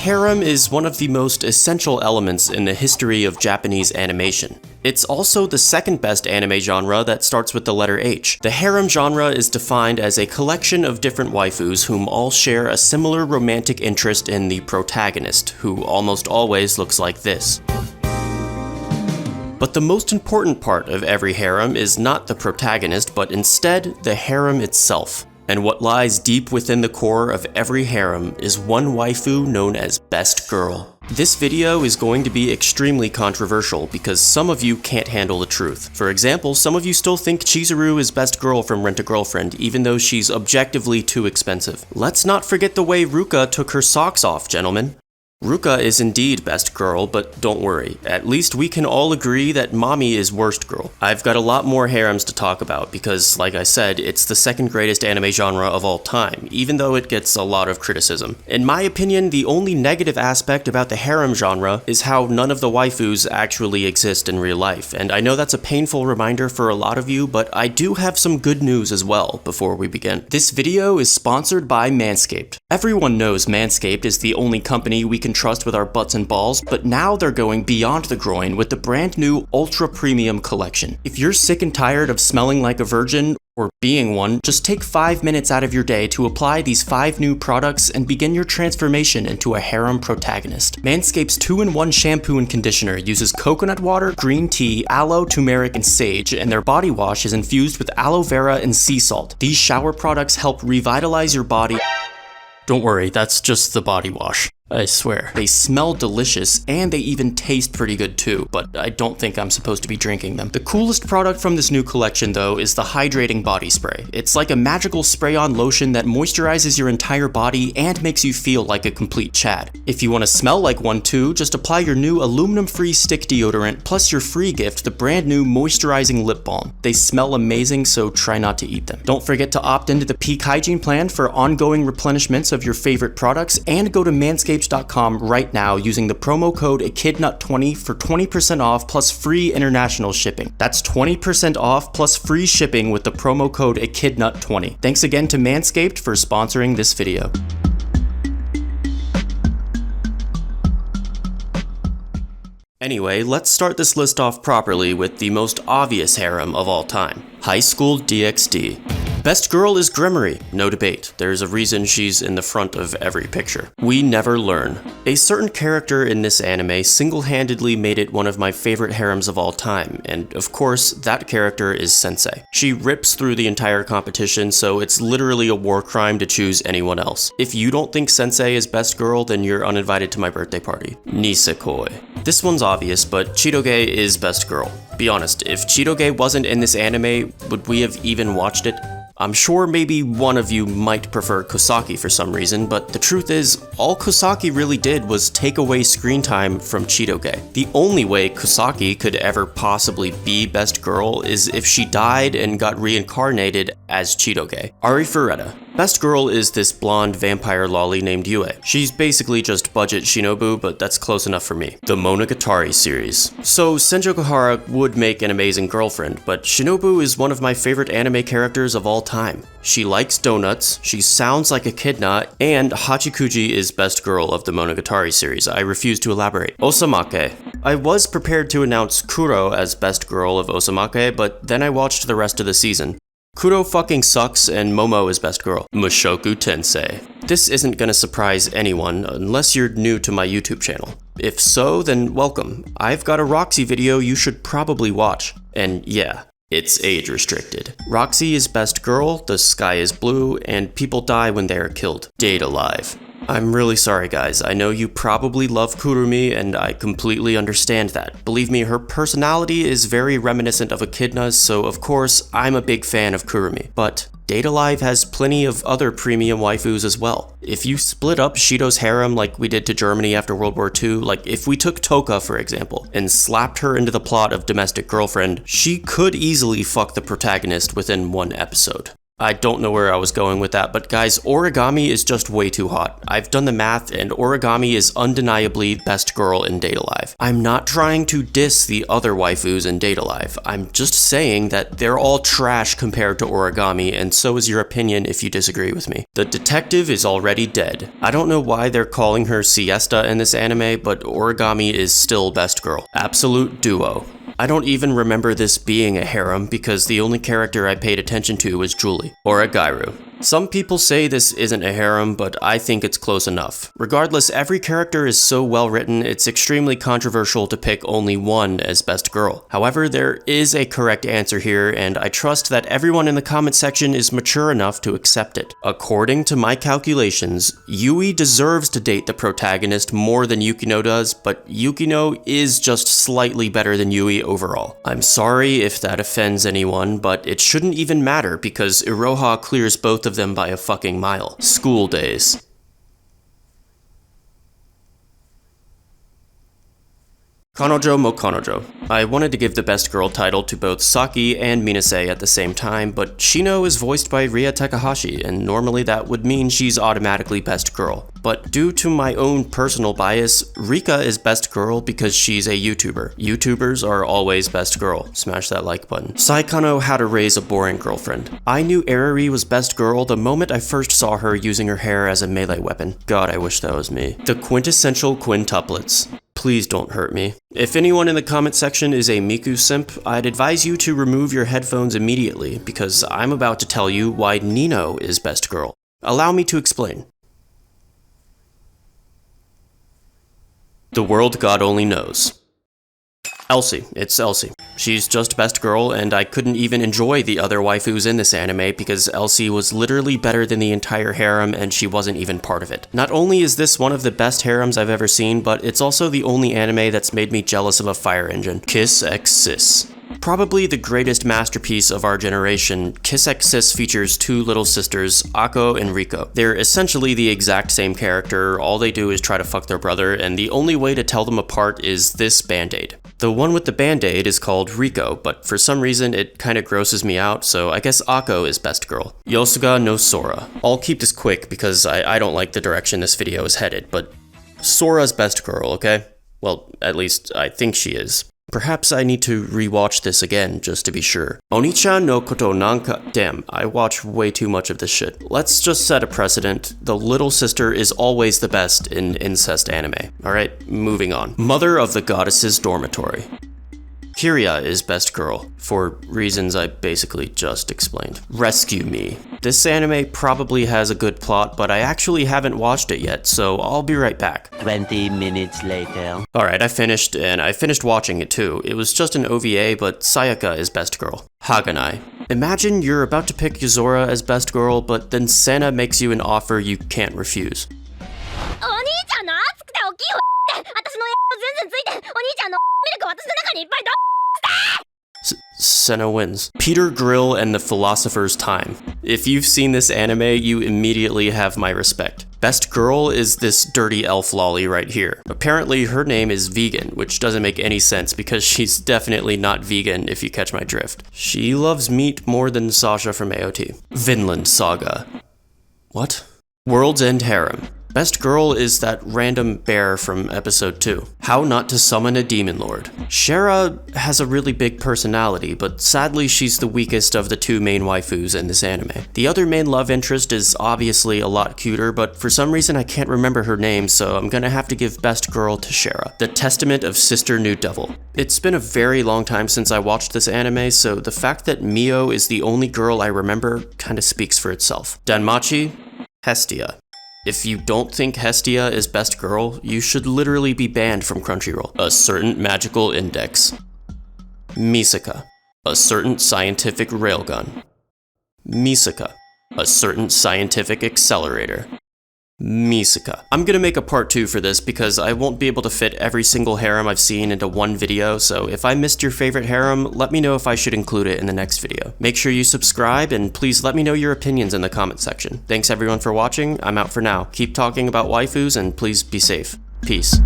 harem is one of the most essential elements in the history of Japanese animation. It's also the second best anime genre that starts with the letter H. The harem genre is defined as a collection of different waifus whom all share a similar romantic interest in the protagonist, who almost always looks like this. But the most important part of every harem is not the protagonist, but instead the harem itself. And what lies deep within the core of every harem is one waifu known as Best Girl. This video is going to be extremely controversial because some of you can't handle the truth. For example, some of you still think Chizuru is Best Girl from Rent-a-Girlfriend, even though she's objectively too expensive. Let's not forget the way Ruka took her socks off, gentlemen. Ruka is indeed Best Girl, but don't worry, at least we can all agree that Mommy is Worst Girl. I've got a lot more harems to talk about because, like I said, it's the second greatest anime genre of all time, even though it gets a lot of criticism. In my opinion, the only negative aspect about the harem genre is how none of the waifus actually exist in real life, and I know that's a painful reminder for a lot of you, but I do have some good news as well before we begin. This video is sponsored by Manscaped. Everyone knows Manscaped is the only company we can trust with our butts and balls, but now they're going beyond the groin with the brand new Ultra Premium collection. If you're sick and tired of smelling like a virgin, or being one, just take 5 minutes out of your day to apply these 5 new products and begin your transformation into a harem protagonist. Manscaped's 2-in-1 shampoo and conditioner uses coconut water, green tea, aloe, turmeric, and sage, and their body wash is infused with aloe vera and sea salt. These shower products help revitalize your body. Don't worry, that's just the body wash. I swear. They smell delicious, and they even taste pretty good too, but I don't think I'm supposed to be drinking them. The coolest product from this new collection, though, is the Hydrating Body Spray. It's like a magical spray-on lotion that moisturizes your entire body and makes you feel like a complete Chad. If you want to smell like one too, just apply your new aluminum-free stick deodorant, plus your free gift, the brand new moisturizing lip balm. They smell amazing, so try not to eat them. Don't forget to opt into the Peak Hygiene Plan for ongoing replenishments of your favorite products, and go to Manscaped.com right now using the promo code Echidnut20 for 20% off plus free international shipping. That's 20% off plus free shipping with the promo code Echidnut20. Thanks again to Manscaped for sponsoring this video. Anyway, let's start this list off properly with the most obvious harem of all time, High School DXD. Best Girl is Gremory, no debate. There's a reason she's in the front of every picture. We never learn. A certain character in this anime single-handedly made it one of my favorite harems of all time, and of course, that character is Sensei. She rips through the entire competition, so it's literally a war crime to choose anyone else. If you don't think Sensei is Best Girl, then you're uninvited to my birthday party. Nisekoi. This one's obvious, but Chitoge is Best Girl. Be honest, if Chitoge wasn't in this anime, would we have even watched it? I'm sure maybe one of you might prefer Kosaki for some reason, but the truth is, all Kosaki really did was take away screen time from Chitoge. The only way Kosaki could ever possibly be Best Girl is if she died and got reincarnated as Chitoge. Ari Fureta. Best Girl is this blonde vampire lolly named Yue. She's basically just budget Shinobu, but that's close enough for me. The Monogatari series. So Senjoku Hara would make an amazing girlfriend, but Shinobu is one of my favorite anime characters of all time. She likes donuts, she sounds like Echidnut, and Hachikuji is Best Girl of the Monogatari series. I refuse to elaborate. Osamake. I was prepared to announce Kuro as Best Girl of Osamake, but then I watched the rest of the season. Kuro fucking sucks, and Momo is Best Girl. Mushoku Tensei. This isn't gonna surprise anyone, unless you're new to my YouTube channel. If so, then welcome. I've got a Roxy video you should probably watch. And yeah, it's age restricted. Roxy is Best Girl, the sky is blue, and people die when they are killed. Dead alive. I'm really sorry guys, I know you probably love Kurumi and I completely understand that. Believe me, her personality is very reminiscent of Echidna's, so of course, I'm a big fan of Kurumi. But Date Alive has plenty of other premium waifus as well. If you split up Shido's harem like we did to Germany after World War II, like if we took Toka for example, and slapped her into the plot of Domestic Girlfriend, she could easily fuck the protagonist within one episode. I don't know where I was going with that, but guys, Origami is just way too hot. I've done the math, and Origami is undeniably best girl in Date A Live. I'm not trying to diss the other waifus in Date A Live. I'm just saying that they're all trash compared to Origami, and so is your opinion if you disagree with me. The detective is already dead. I don't know why they're calling her Siesta in this anime, but Origami is still best girl. Absolute duo. I don't even remember this being a harem because the only character I paid attention to was Julie, or a Gairu. Some people say this isn't a harem, but I think it's close enough. Regardless, every character is so well written, it's extremely controversial to pick only one as best girl. However, there is a correct answer here, and I trust that everyone in the comment section is mature enough to accept it. According to my calculations, Yui deserves to date the protagonist more than Yukino does, but Yukino is just slightly better than Yui overall. I'm sorry if that offends anyone, but it shouldn't even matter because Iroha clears both of them by a fucking mile. School days. Kanojo mo Kanojo. I wanted to give the best girl title to both Saki and Minase at the same time, but Shino is voiced by Ria Takahashi, and normally that would mean she's automatically best girl. But due to my own personal bias, Rika is best girl because she's a YouTuber. YouTubers are always best girl. Smash that like button. Saikano How to Raise a Boring Girlfriend. I knew Eriri was best girl the moment I first saw her using her hair as a melee weapon. God, I wish that was me. The quintessential quintuplets. Please don't hurt me. If anyone in the comment section is a Miku simp, I'd advise you to remove your headphones immediately because I'm about to tell you why Nino is best girl. Allow me to explain. The world God only knows. Elsie. It's Elsie. She's just best girl, and I couldn't even enjoy the other waifus in this anime because Elsie was literally better than the entire harem and she wasn't even part of it. Not only is this one of the best harems I've ever seen, but it's also the only anime that's made me jealous of a fire engine. Kiss X Sis. Probably the greatest masterpiece of our generation, Kiss X Sis features two little sisters, Ako and Riko. They're essentially the exact same character, all they do is try to fuck their brother, and the only way to tell them apart is this band-aid. The one with the band-aid is called Riko, but for some reason it kinda grosses me out, so I guess Ako is best girl. Yosuga no Sora. I'll keep this quick because I don't like the direction this video is headed, but Sora's best girl, okay? Well, at least I think she is. Perhaps I need to rewatch this again, just to be sure. Onichan no koto nanka- Damn, I watch way too much of this shit. Let's just set a precedent. The little sister is always the best in incest anime. Alright, moving on. Mother of the Goddess's Dormitory. Kiria is best girl, for reasons I basically just explained. Rescue Me. This anime probably has a good plot, but I actually haven't watched it yet, so I'll be right back. 20 minutes later. Alright, I finished watching it too. It was just an OVA, but Sayaka is best girl. Haganai. Imagine you're about to pick Yuzora as best girl, but then Sana makes you an offer you can't refuse. Senna wins. Peter Grill and the Philosopher's Time. If you've seen this anime, you immediately have my respect. Best girl is this dirty elf lolly right here. Apparently her name is Vegan, which doesn't make any sense because she's definitely not vegan if you catch my drift. She loves meat more than Sasha from AOT. Vinland Saga. What? World's End Harem. Best girl is that random bear from episode 2. How Not to Summon a Demon Lord. Shara has a really big personality, but sadly she's the weakest of the two main waifus in this anime. The other main love interest is obviously a lot cuter, but for some reason I can't remember her name, so I'm gonna have to give best girl to Shara. The Testament of Sister New Devil. It's been a very long time since I watched this anime, so the fact that Mio is the only girl I remember kinda speaks for itself. Danmachi, Hestia. If you don't think Hestia is best girl, you should literally be banned from Crunchyroll. A Certain Magical Index. Misaka. A Certain Scientific Railgun. Misaka. A Certain Scientific Accelerator. Misaka. I'm gonna make a part 2 for this because I won't be able to fit every single harem I've seen into one video, so if I missed your favorite harem, let me know if I should include it in the next video. Make sure you subscribe, and please let me know your opinions in the comment section. Thanks everyone for watching, I'm out for now. Keep talking about waifus, and please be safe. Peace.